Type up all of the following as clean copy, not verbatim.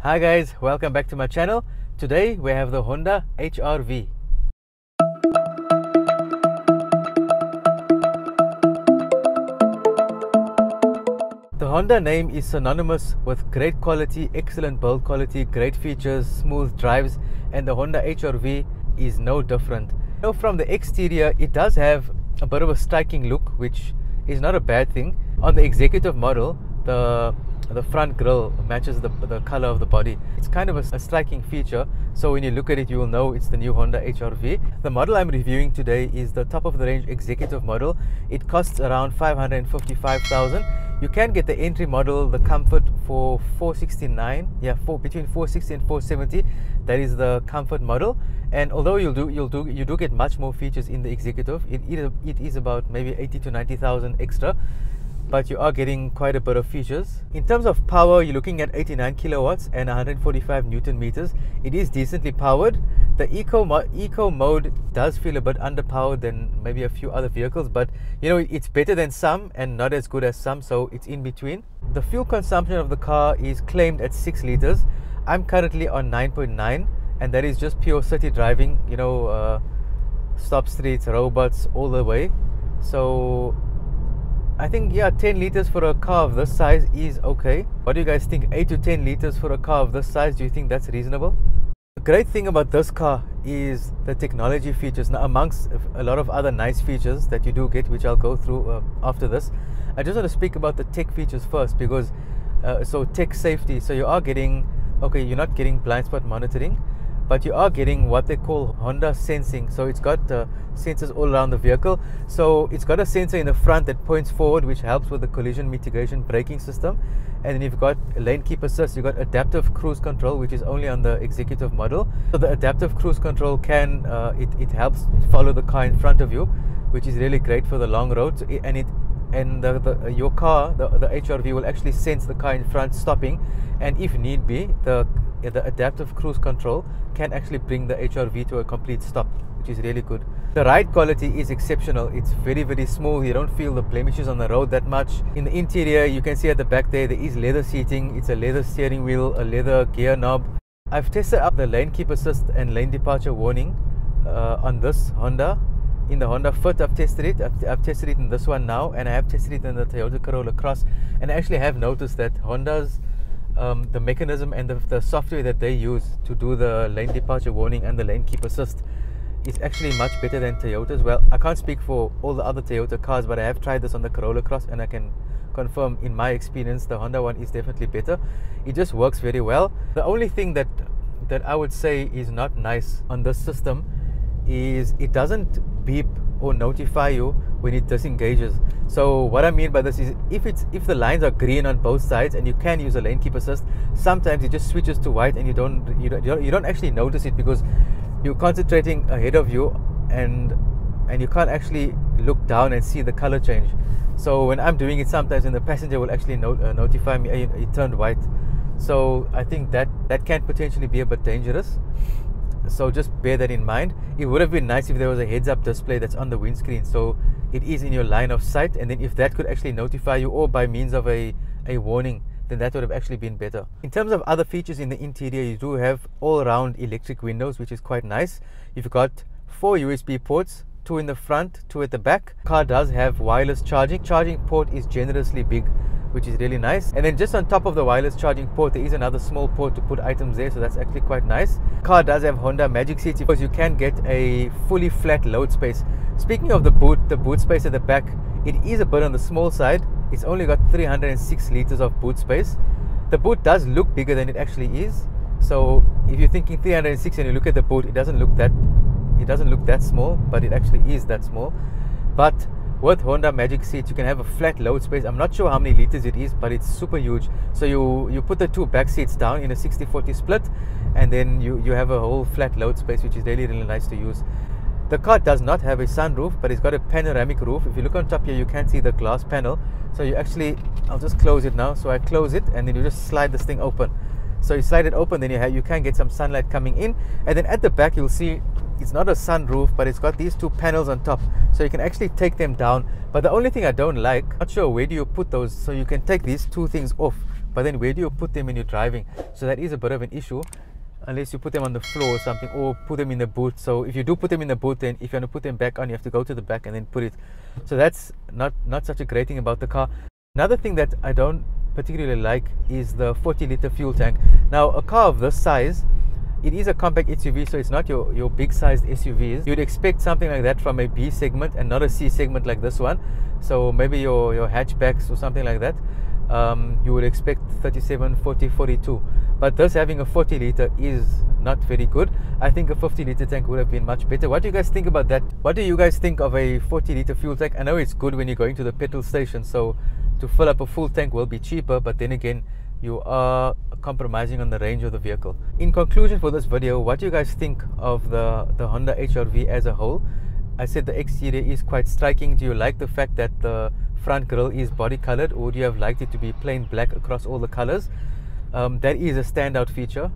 Hi guys, welcome back to my channel. Today we have the Honda HRV. The Honda name is synonymous with great quality, excellent build quality, great features, smooth drives, and the Honda HRV is no different. Now from the exterior, it does have a bit of a striking look, which is not a bad thing. On the executive model, the front grille matches the color of the body. It's kind of a striking feature, so when you look at it you will know it's the new Honda HRV. The model I'm reviewing today is the top of the range executive model. It costs around 555,000. You can get the entry model, the Comfort, for 469. Between 460 and 470. That is the Comfort model. And although you do get much more features in the executive, it is about maybe 80 to 90,000 extra, but you are getting quite a bit of features. In terms of power, you're looking at 89 kilowatts and 145 Newton meters. It is decently powered. The eco mode does feel a bit underpowered than maybe a few other vehicles, but you know, it's better than some and not as good as some, so it's in between. The fuel consumption of the car is claimed at 6 liters. I'm currently on 9.9, and that is just pure city driving, you know, stop streets, robots, all the way. So I think, yeah, 10 liters for a car of this size is okay. What do you guys think? 8 to 10 liters for a car of this size, do you think that's reasonable? The great thing about this car is the technology features. Now, amongst a lot of other nice features that you do get, which I'll go through after this, I just want to speak about the tech features first, because so tech safety. So you are getting, okay, you're not getting blind spot monitoring, but you are getting what they call Honda sensing. So it's got sensors all around the vehicle. So it's got a sensor in the front that points forward, which helps with the collision mitigation braking system. And then you've got lane keep assist. You've got adaptive cruise control, which is only on the executive model. So the adaptive cruise control can it helps follow the car in front of you, which is really great for the long roads. And your car, the HRV, will actually sense the car in front stopping, and if need be, the adaptive cruise control can actually bring the HRV to a complete stop, which is really good. The ride quality is exceptional. It's very, very smooth. You don't feel the blemishes on the road that much. In the interior, you can see at the back there is leather seating. It's a leather steering wheel, a leather gear knob. I've tested up the lane keep assist and lane departure warning on this Honda. In the Honda Fit, I've tested it. I've tested it in this one now, and I have tested it in the Toyota Corolla Cross, and I actually have noticed that Honda's the mechanism and the software that they use to do the lane departure warning and the lane keep assist is actually much better than Toyota's. Well, I can't speak for all the other Toyota cars, but I have tried this on the Corolla Cross, and I can confirm, in my experience, the Honda one is definitely better. It just works very well. The only thing that I would say is not nice on this system is it doesn't beep or notify you when it disengages. So what I mean by this is, if the lines are green on both sides and you can use a lane keep assist, sometimes it just switches to white and you don't actually notice it because you're concentrating ahead of you, and you can't actually look down and see the color change. So when I'm doing it, sometimes, and the passenger will actually notify me it turned white. So I think that can potentially be a bit dangerous. So just bear that in mind. It would have been nice if there was a heads-up display that's on the windscreen, so it is in your line of sight, and then if that could actually notify you, or by means of a warning, then that would have actually been better. In terms of other features in the interior, you do have all-round electric windows, which is quite nice. You've got 4 USB ports, 2 in the front, 2 at the back. The car does have wireless charging. Charging port is generously big, which is really nice. And then just on top of the wireless charging port, there is another small port to put items there, so that's actually quite nice. The car does have Honda Magic Seats, because you can get a fully flat load space. Speaking of the boot space at the back, it is a bit on the small side. It's only got 306 liters of boot space. The boot does look bigger than it actually is. So if you're thinking 306 and you look at the boot, it doesn't look that small, but it actually is that small. But with Honda Magic Seats, you can have a flat load space. I'm not sure how many liters it is, but it's super huge. So you put the 2 back seats down in a 60-40 split, and then you have a whole flat load space, which is really, really nice to use. The car does not have a sunroof, but it's got a panoramic roof. If you look on top here, you can see the glass panel. So you actually, I'll just close it now. So I close it, and then you just slide this thing open. So you slide it open, then you can get some sunlight coming in. And then at the back, you'll see it's not a sunroof, but it's got these 2 panels on top, so you can actually take them down. But the only thing I don't like, not sure where do you put those, so you can take these 2 things off, but then where do you put them when you're driving? So that is a bit of an issue, unless you put them on the floor or something, or put them in the boot. So if you do put them in the boot, then if you want to put them back on, you have to go to the back and then put it. So that's not such a great thing about the car. Another thing that I don't particularly like is the 40-liter fuel tank. Now, a car of this size, it is a compact SUV, so it's not your big sized SUVs. You'd expect something like that from a B segment and not a C segment like this one. So maybe your hatchbacks or something like that, you would expect 37, 40, 42. But this having a 40-liter is not very good. I think a 50-liter tank would have been much better. What do you guys think about that? What do you guys think of a 40-liter fuel tank? I know it's good when you're going to the petrol station, so to fill up a full tank will be cheaper, but then again, you are compromising on the range of the vehicle. In conclusion for this video, what do you guys think of the Honda HRV as a whole? I said the exterior is quite striking. Do you like the fact that the front grille is body colored, or do you have liked it to be plain black across all the colors? That is a standout feature,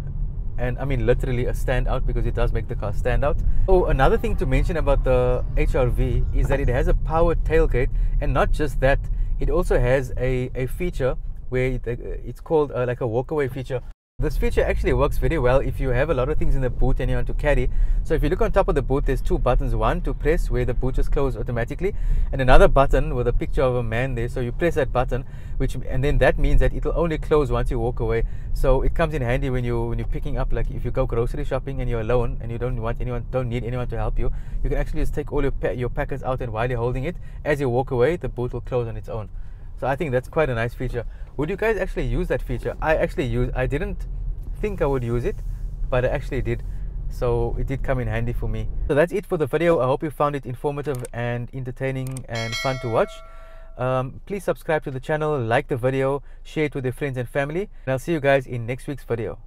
and I mean literally a standout, because it does make the car stand out. Oh, another thing to mention about the HRV is that it has a powered tailgate, and not just that, it also has a feature where it's called like a walkaway feature. This feature actually works very well if you have a lot of things in the boot and you want to carry. So if you look on top of the boot, there's two buttons. One to press, where the boot just closes automatically, and another button with a picture of a man there. So you press that button, and then that means that it'll only close once you walk away. So it comes in handy when you're picking up, like if you go grocery shopping and you're alone and you don't need anyone to help you, you can actually just take all your packets out, and while you're holding it, as you walk away, the boot will close on its own. So I think that's quite a nice feature. Would you guys actually use that feature? I didn't think I would use it, but I actually did. So it did come in handy for me. So that's it for the video. I hope you found it informative and entertaining and fun to watch. Please subscribe to the channel, like the video, share it with your friends and family, and I'll see you guys in next week's video.